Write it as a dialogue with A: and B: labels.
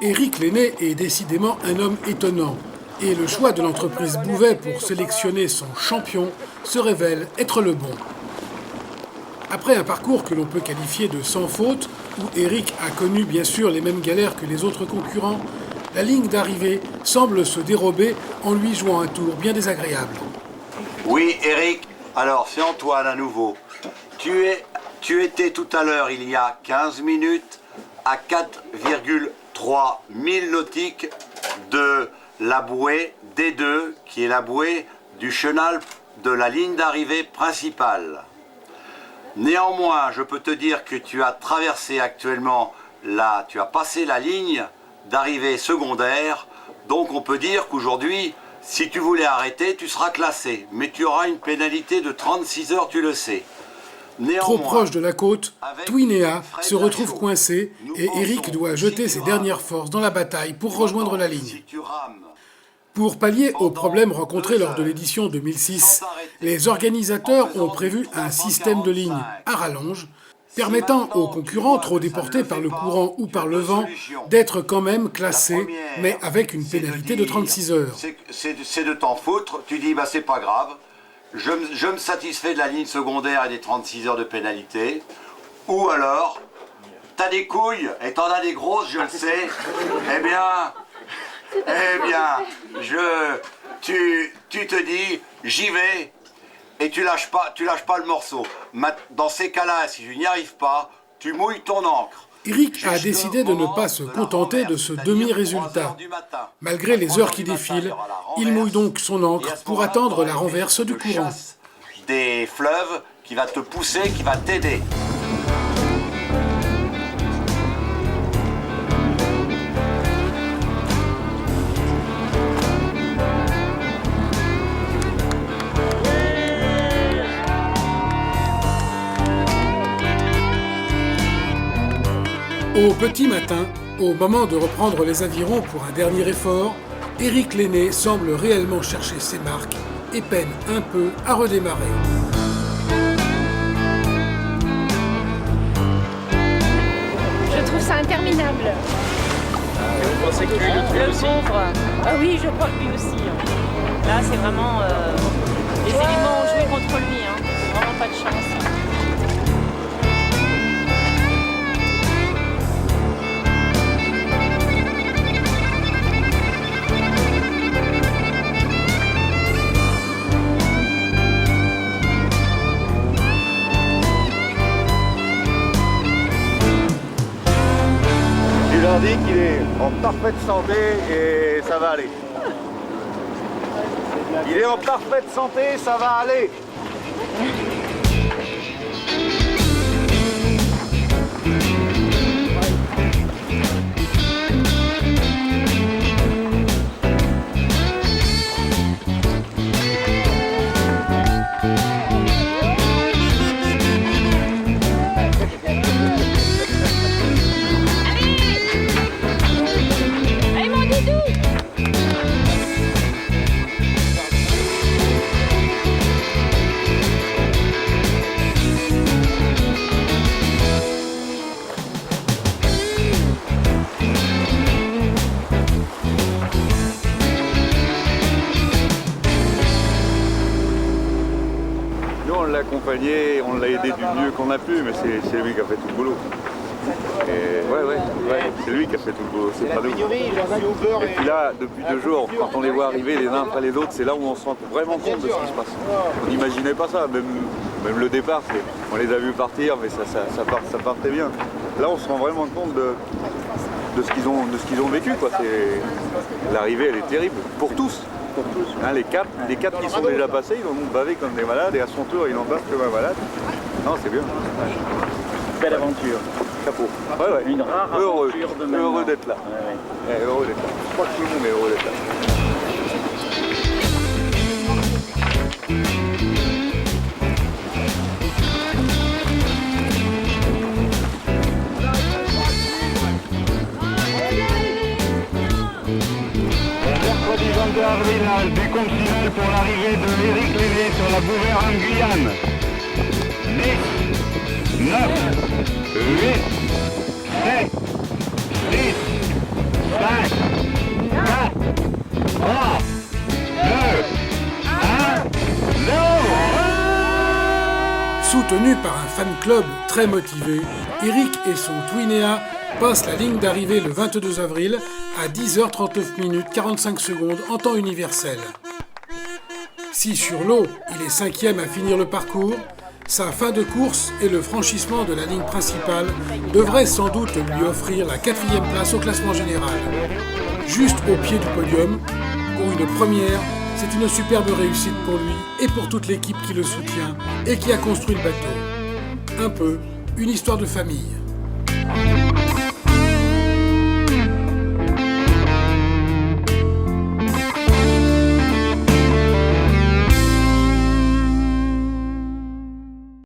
A: Éric Lenné est décidément un homme étonnant. Et le choix de l'entreprise Bouvet pour sélectionner son champion se révèle être le bon. Après un parcours que l'on peut qualifier de sans faute, où Éric a connu bien sûr les mêmes galères que les autres concurrents, la ligne d'arrivée semble se dérober en lui jouant un tour bien désagréable.
B: Oui, Éric, alors c'est Antoine à nouveau. Tu étais tout à l'heure, il y a 15 minutes, à 4,3 milles nautiques de la bouée D2, qui est la bouée du chenal de la ligne d'arrivée principale. Néanmoins, je peux te dire que tu as traversé actuellement tu as passé la ligne d'arrivée secondaire, donc on peut dire qu'aujourd'hui, si tu voulais arrêter, tu seras classé, mais tu auras une pénalité de 36 heures, tu le sais.
A: Trop proche de la côte, Twinéa se retrouve coincé et Éric doit jeter ses dernières forces dans la bataille pour rejoindre la ligne. Pour pallier aux problèmes rencontrés lors de l'édition 2006, les organisateurs ont prévu un système de ligne à rallonge, permettant aux concurrents trop déportés par le courant ou par le vent d'être quand même classés, mais avec une pénalité de 36 heures.
B: C'est de t'en foutre, tu dis bah c'est pas grave, je me satisfais de la ligne secondaire et des 36 heures de pénalité, ou alors, t'as des couilles et t'en as des grosses, je le sais, eh bien, tu te dis, j'y vais, et tu lâches pas le morceau. Dans ces cas-là, si je n'y arrive pas, tu mouilles ton encre.
A: Éric a décidé de ne pas se contenter de ce demi-résultat. Malgré les heures qui défilent, il mouille donc son encre pour attendre la renverse du courant.
B: Des fleuves qui va te pousser, qui va t'aider.
A: Au petit matin, au moment de reprendre les avirons pour un dernier effort, Éric Lenné semble réellement chercher ses marques et peine un peu à redémarrer.
C: Je trouve ça interminable.
D: Vous pensez que lui, le
C: pauvre. Ah oui, je crois que lui aussi. Là, c'est vraiment... les éléments ont joué contre lui. Vraiment pas de chance.
B: Tu leur dis qu'il est en parfaite santé et ça va aller. Il est en parfaite santé, ça va aller.
E: On l'a accompagné, on l'a aidé du mieux qu'on a pu, mais c'est lui qui a fait tout le boulot. Ouais, c'est lui qui a fait tout le boulot, c'est pas nous. Et puis là, depuis 2 jours, quand on les voit arriver les uns après les autres, c'est là où on se rend vraiment compte de ce qui se passe. On n'imaginait pas ça, même le départ, on les a vus partir, mais ça partait bien. Là, on se rend vraiment compte de ce qu'ils ont vécu, quoi. L'arrivée, elle est terrible, pour tous. Hein, les quatre qui sont déjà passés, ils ont bavé comme des malades et à son tour ils en bavent comme un malade. Non, c'est bien.
D: Belle aventure.
E: Chapeau.
D: Une rare aventure de maintenant.
E: Heureux d'être là. Heureux d'être là. Je crois que tout le monde est heureux d'être là.
F: Mercredi 22 avril, décompte final pour l'arrivée de Éric Lenné sur la Bouvet en Guyane. 10, 9, 8, 7, 6,
A: Soutenu par un fan club très motivé, Eric et son Twinéa passent la ligne d'arrivée le 22 avril à 10h39 45 secondes en temps universel. Si sur l'eau, il est 5e à finir le parcours, sa fin de course et le franchissement de la ligne principale devraient sans doute lui offrir la 4e place au classement général. Juste au pied du podium, pour une première, c'est une superbe réussite pour lui et pour toute l'équipe qui le soutient et qui a construit le bateau. Un peu une histoire de famille.